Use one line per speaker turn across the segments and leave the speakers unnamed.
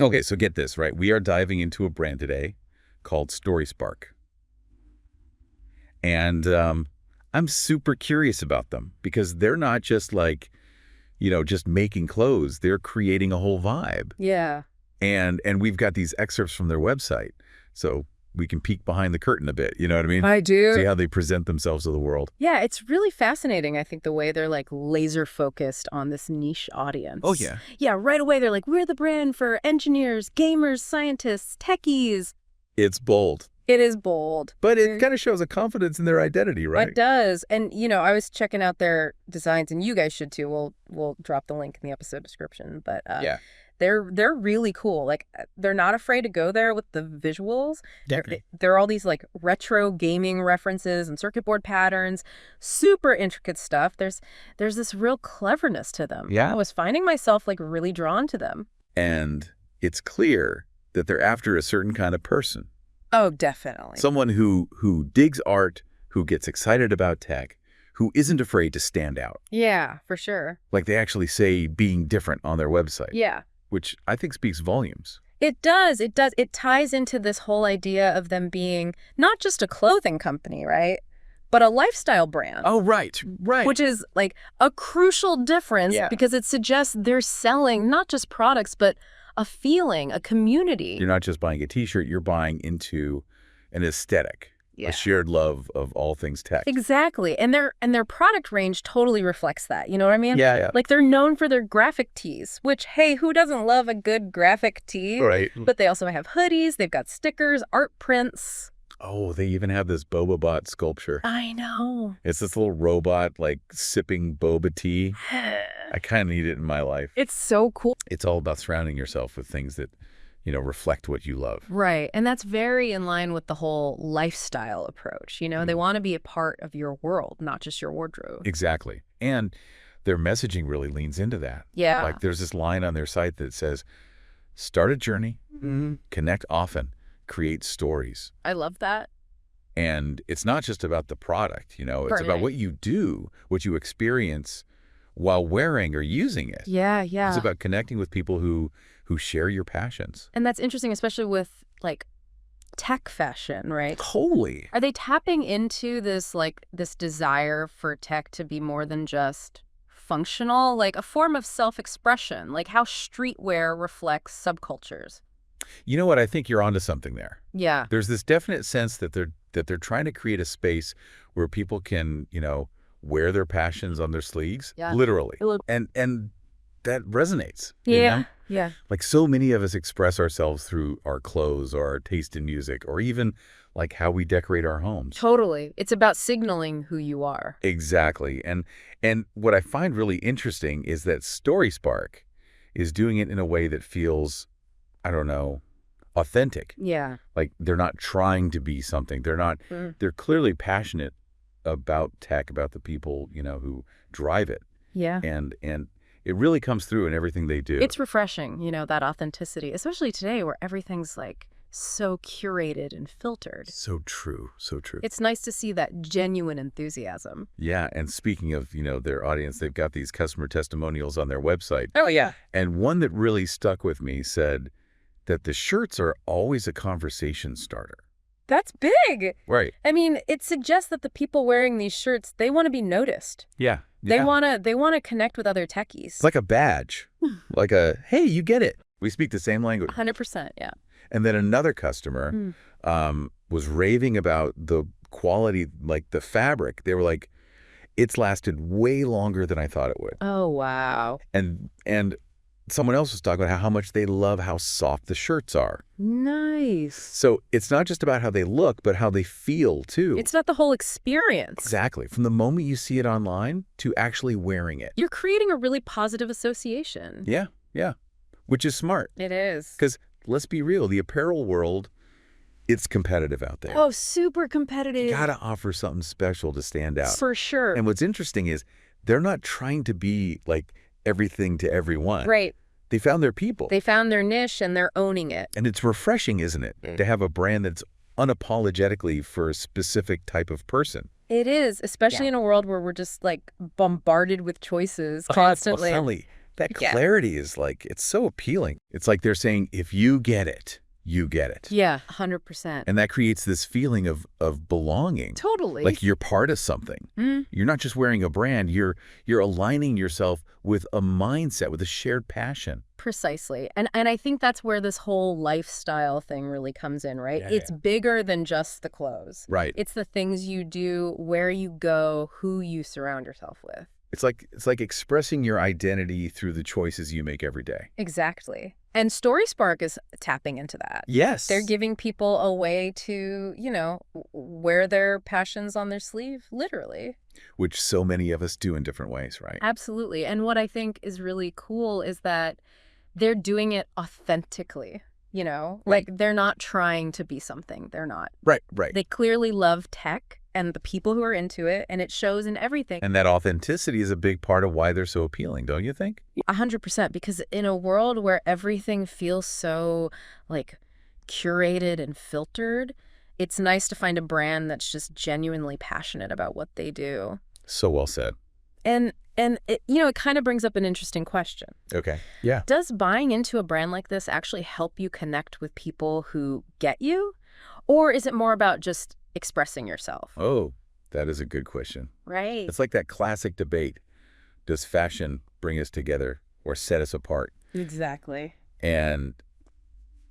Okay, so get this, right? We are diving into a brand today called StorySpark. And I'm super curious about them because they're not just like, just making clothes. They're creating a whole vibe.
Yeah.
And we've got these excerpts from their website. So we can peek behind the curtain a bit, you know what I mean?
I do.
See how they present themselves to the world.
Yeah, it's really fascinating, I think, the way they're like laser focused on this niche audience.
Oh, yeah.
Yeah, right away they're like, we're the brand for engineers, gamers, scientists, techies.
It's bold.
It is bold.
But it kind of shows a confidence in their identity, right?
It does. And, I was checking out their designs, and you guys should too. We'll drop the link in the episode description. But
yeah.
They're really cool. Like, they're not afraid to go there with the visuals.
Definitely.
There are all these like retro gaming references and circuit board patterns, super intricate stuff. There's this real cleverness to them.
Yeah.
I was finding myself like really drawn to them.
And it's clear that they're after a certain kind of person.
Oh, definitely.
Someone who digs art, who gets excited about tech, who isn't afraid to stand out.
Yeah, for sure.
Like they actually say being different on their website.
Yeah.
Which I think speaks volumes.
It does. It does. It ties into this whole idea of them being not just a clothing company, right? But a lifestyle brand.
Oh, right. Right.
Which is like a crucial difference because it suggests they're selling not just products, but a feeling, a community.
You're not just buying a T-shirt, you're buying into an aesthetic.
Yeah.
A shared love of all things tech.
Exactly. And their product range totally reflects that. You know what I mean?
Yeah.
Like they're known for their graphic tees, which, hey, who doesn't love a good graphic tee?
Right.
But they also have hoodies, they've got stickers, art prints.
Oh, they even have this Bobabot sculpture.
I know.
It's this little robot like sipping boba tea. I kind of need it in my life.
It's so cool.
It's all about surrounding yourself with things that reflect what you love.
Right. And that's very in line with the whole lifestyle approach. They want to be a part of your world, not just your wardrobe.
Exactly. And their messaging really leans into that.
Yeah.
Like there's this line on their site that says, start a journey, connect often, create stories.
I love that.
And it's not just about the product, it's about what you do, what you experience while wearing or using it.
Yeah.
It's about connecting with people who share your passions.
And that's interesting, especially with like tech fashion, right?
Totally.
Are they tapping into this desire for tech to be more than just functional, like a form of self-expression, like how streetwear reflects subcultures?
You know what? I think you're onto something there.
Yeah.
There's this definite sense that they're trying to create a space where people can, wear their passions on their sleeves, literally. And that resonates.
Yeah. Yeah.
Like so many of us express ourselves through our clothes or our taste in music or even like how we decorate our homes.
Totally. It's about signaling who you are.
Exactly. And what I find really interesting is that StorySpark is doing it in a way that feels, I don't know, authentic.
Yeah.
Like they're not trying to be something. They're clearly passionate about tech, about the people, who drive it.
Yeah.
And it really comes through in everything they do.
It's refreshing, that authenticity, especially today where everything's like so curated and filtered.
So true. So true.
It's nice to see that genuine enthusiasm.
Yeah. And speaking of, their audience, they've got these customer testimonials on their website.
Oh, yeah.
And one that really stuck with me said that the shirts are always a conversation starter.
That's big.
Right.
I mean, it suggests that the people wearing these shirts, they want to be noticed.
Yeah.
They want to connect with other techies.
It's like a badge. Like hey, you get it. We speak the same language.
100%, yeah.
And then another customer was raving about the quality, like the fabric. They were like, it's lasted way longer than I thought it would.
Oh, wow.
And someone else was talking about how much they love how soft the shirts are.
Nice.
So it's not just about how they look, but how they feel, too.
It's not the whole experience.
Exactly. From the moment you see it online to actually wearing it.
You're creating a really positive association.
Yeah. Which is smart.
It is.
Because let's be real, the apparel world, it's competitive out there.
Oh, super competitive.
You gotta offer something special to stand out.
For sure.
And what's interesting is they're not trying to be like everything to everyone.
Right.
They found their people.
They found their niche and they're owning it.
And it's refreshing, isn't it? To have a brand that's unapologetically for a specific type of person.
It is, especially in a world where we're just like bombarded with choices constantly.
That clarity is like, it's so appealing. It's like they're saying, if you get it, you get it.
Yeah, 100%.
And that creates this feeling of belonging.
Totally.
Like you're part of something. You're not just wearing a brand, you're aligning yourself with a mindset, with a shared passion.
Precisely. And I think that's where this whole lifestyle thing really comes in, right?
Yeah,
it's bigger than just the clothes.
Right.
It's the things you do, where you go, who you surround yourself with.
It's like expressing your identity through the choices you make every day.
Exactly. And StorySpark is tapping into that.
Yes.
They're giving people a way to, wear their passions on their sleeve, literally.
Which so many of us do in different ways, right?
Absolutely. And what I think is really cool is that they're doing it authentically, Like they're not trying to be something. They're not.
Right.
They clearly love tech and the people who are into it, and it shows in everything.
And that authenticity is a big part of why they're so appealing, don't you think?
100%, because in a world where everything feels so, curated and filtered, it's nice to find a brand that's just genuinely passionate about what they do.
So well said.
And it kind of brings up an interesting question.
Okay. Yeah.
Does buying into a brand like this actually help you connect with people who get you? Or is it more about just expressing yourself?
Oh, that is a good question.
Right.
It's like that classic debate. Does fashion bring us together or set us apart?
Exactly.
And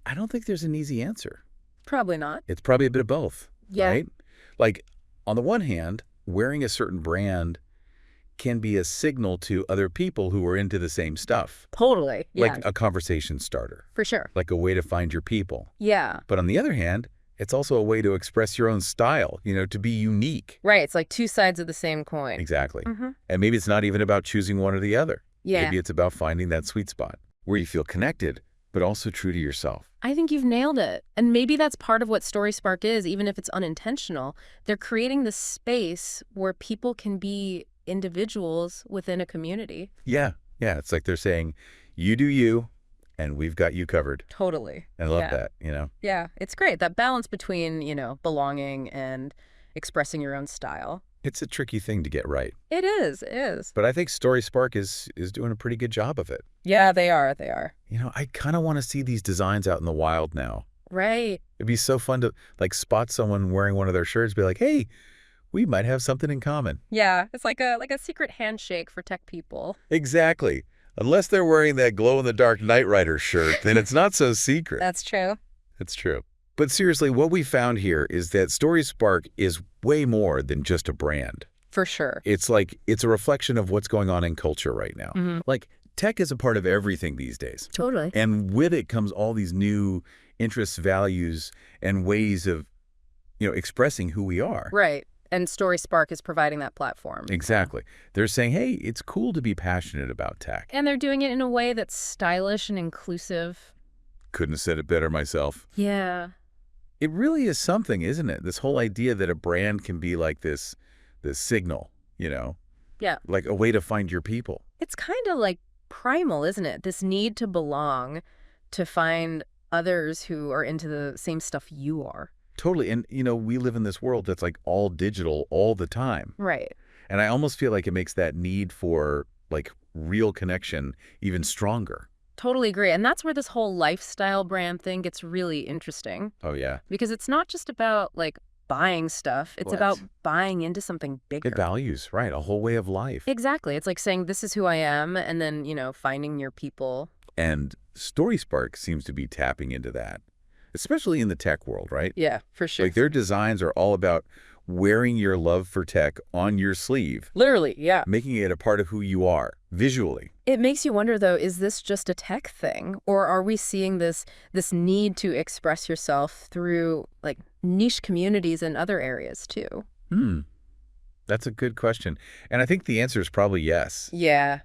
I don't think there's an easy answer.
Probably not.
It's probably a bit of both.
Yeah.
Right? Like, on the one hand, wearing a certain brand can be a signal to other people who are into the same stuff.
Totally. Yeah.
Like a conversation starter.
For sure.
Like a way to find your people.
Yeah.
But on the other hand, it's also a way to express your own style, to be unique.
Right. It's like two sides of the same coin.
Exactly. And maybe it's not even about choosing one or the other.
Yeah.
Maybe it's about finding that sweet spot where you feel connected, but also true to yourself.
I think you've nailed it. And maybe that's part of what StorySpark is, even if it's unintentional. They're creating this space where people can be individuals within a community.
Yeah. Yeah. It's like they're saying, you do you, and we've got you covered.
Totally.
I love that,
Yeah. It's great. That balance between, belonging and expressing your own style.
It's a tricky thing to get right.
It is. It is.
But I think StorySpark is doing a pretty good job of it.
Yeah, they are. They are.
I kind of want to see these designs out in the wild now.
Right.
It'd be so fun to spot someone wearing one of their shirts, be like, hey, we might have something in common.
Yeah, it's like a secret handshake for tech people.
Exactly. Unless they're wearing that glow-in-the-dark Knight Rider shirt, then it's not so secret.
That's true.
It's true. But seriously, what we found here is that StorySpark is way more than just a brand.
For sure.
It's a reflection of what's going on in culture right now. Like, tech is a part of everything these days.
Totally.
And with it comes all these new interests, values, and ways of, expressing who we are.
Right. And StorySpark is providing that platform.
Exactly. They're saying, hey, it's cool to be passionate about tech.
And they're doing it in a way that's stylish and inclusive.
Couldn't have said it better myself.
Yeah.
It really is something, isn't it? This whole idea that a brand can be like this signal,
Yeah.
Like a way to find your people.
It's kind of like primal, isn't it? This need to belong, to find others who are into the same stuff you are.
Totally. And, we live in this world that's like all digital all the time.
Right.
And I almost feel like it makes that need for real connection even stronger.
Totally agree. And that's where this whole lifestyle brand thing gets really interesting.
Oh, yeah.
Because it's not just about buying stuff. It's about buying into something bigger.
It values, right? A whole way of life.
Exactly. It's like saying, this is who I am, and then, finding your people.
And StorySpark seems to be tapping into that, especially in the tech world, right?
Yeah, for sure.
Their designs are all about wearing your love for tech on your sleeve.
Literally, yeah.
Making it a part of who you are, visually.
It makes you wonder, though, is this just a tech thing? Or are we seeing this need to express yourself through, niche communities in other areas, too?
That's a good question. And I think the answer is probably yes.
Yeah.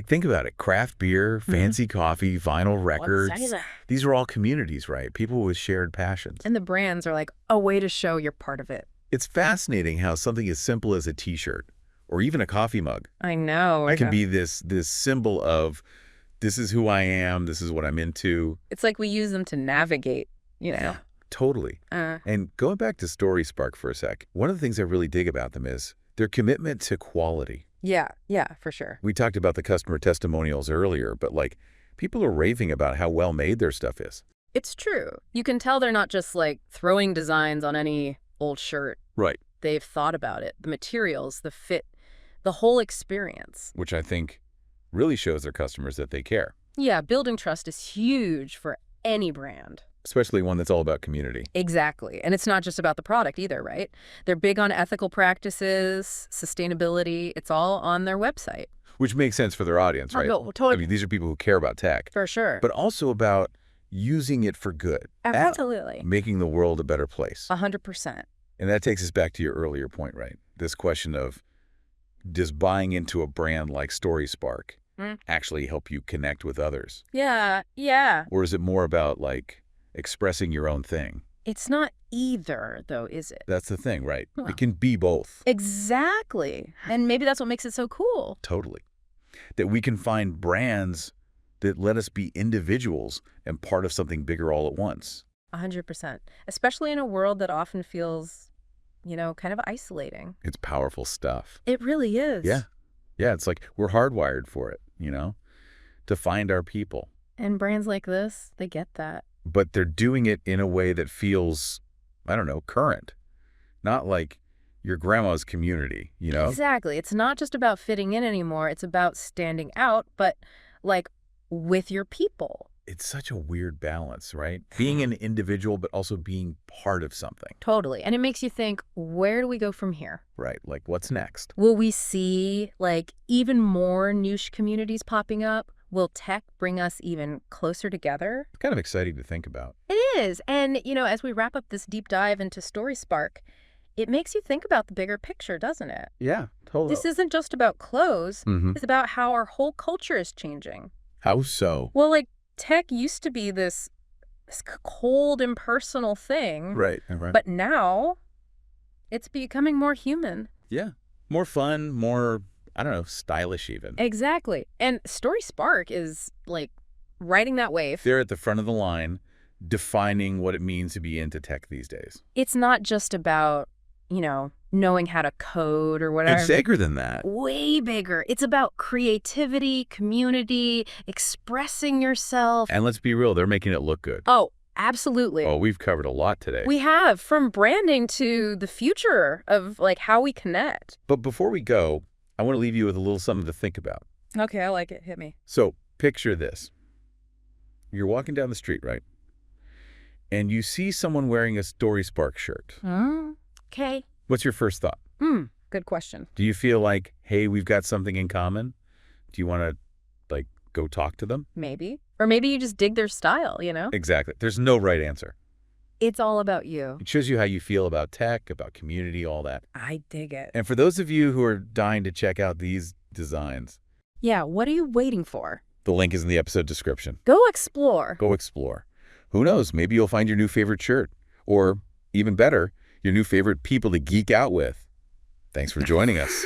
Think about it. Craft beer, fancy coffee, vinyl records. These are all communities, right? People with shared passions.
And the brands are like a way to show you're part of it.
It's fascinating how something as simple as a T-shirt or even a coffee mug
I know.
can be this symbol of, this is who I am, this is what I'm into.
It's like we use them to navigate,
Yeah, totally. And going back to StorySpark for a sec, one of the things I really dig about them is their commitment to quality.
Yeah, yeah, for sure.
We talked about the customer testimonials earlier, but like people are raving about how well made their stuff is.
It's true. You can tell they're not just like throwing designs on any old shirt.
Right.
They've thought about it, the materials, the fit, the whole experience.
Which I think really shows their customers that they care.
Yeah, building trust is huge for any brand.
Especially one that's all about community.
Exactly. And it's not just about the product either, right? They're big on ethical practices, sustainability. It's all on their website.
Which makes sense for their audience, right?
Oh, totally.
I mean, these are people who care about tech.
For sure.
But also about using it for good.
Absolutely.
Making the world a better place.
100%.
And that takes us back to your earlier point, right? This question of, does buying into a brand like StorySpark actually help you connect with others?
Yeah, yeah.
Or is it more about, like, expressing your own thing?
It's not either, though, is it?
That's the thing, right?
Huh.
It can be both.
Exactly. And maybe that's what makes it so cool.
Totally. That we can find brands that let us be individuals and part of something bigger all at once.
100%. Especially in a world that often feels, kind of isolating.
It's powerful stuff.
It really is.
Yeah. Yeah, it's like we're hardwired for it, to find our people.
And brands like this, they get that.
But they're doing it in a way that feels, I don't know, current. Not like your grandma's community,
Exactly. It's not just about fitting in anymore. It's about standing out, but like with your people.
It's such a weird balance, right? Being an individual, but also being part of something.
Totally. And it makes you think, where do we go from here?
Right. Like, what's next?
Will we see, like, even more niche communities popping up? Will tech bring us even closer together?
It's kind of exciting to think about.
It is. And, as we wrap up this deep dive into StorySpark, it makes you think about the bigger picture, doesn't it?
Yeah, totally.
This isn't just about clothes. It's about how our whole culture is changing.
How so?
Well, like, tech used to be this cold, impersonal thing.
Right.
But now it's becoming more human.
Yeah. More fun, more, I don't know, stylish even.
Exactly. And StorySpark is, like, riding that wave.
They're at the front of the line defining what it means to be into tech these days.
It's not just about, knowing how to code or whatever.
It's bigger than that.
Way bigger. It's about creativity, community, expressing yourself.
And let's be real, they're making it look good.
Oh, absolutely.
Oh, we've covered a lot today.
We have, from branding to the future of, like, how we connect.
But before we go, I want to leave you with a little something to think about.
Okay, I like it. Hit me.
So picture this. You're walking down the street, right? And you see someone wearing a StorySpark shirt.
Okay.
What's your first thought?
Good question.
Do you feel like, hey, we've got something in common? Do you want to, like, go talk to them?
Maybe. Or maybe you just dig their style,
Exactly. There's no right answer.
It's all about you.
It shows you how you feel about tech, about community, all that.
I dig it.
And for those of you who are dying to check out these designs,
yeah, what are you waiting for?
the link is in the episode description.
Go explore.
Go explore. Who knows? Maybe you'll find your new favorite shirt. Or, even better, your new favorite people to geek out with. Thanks for joining us.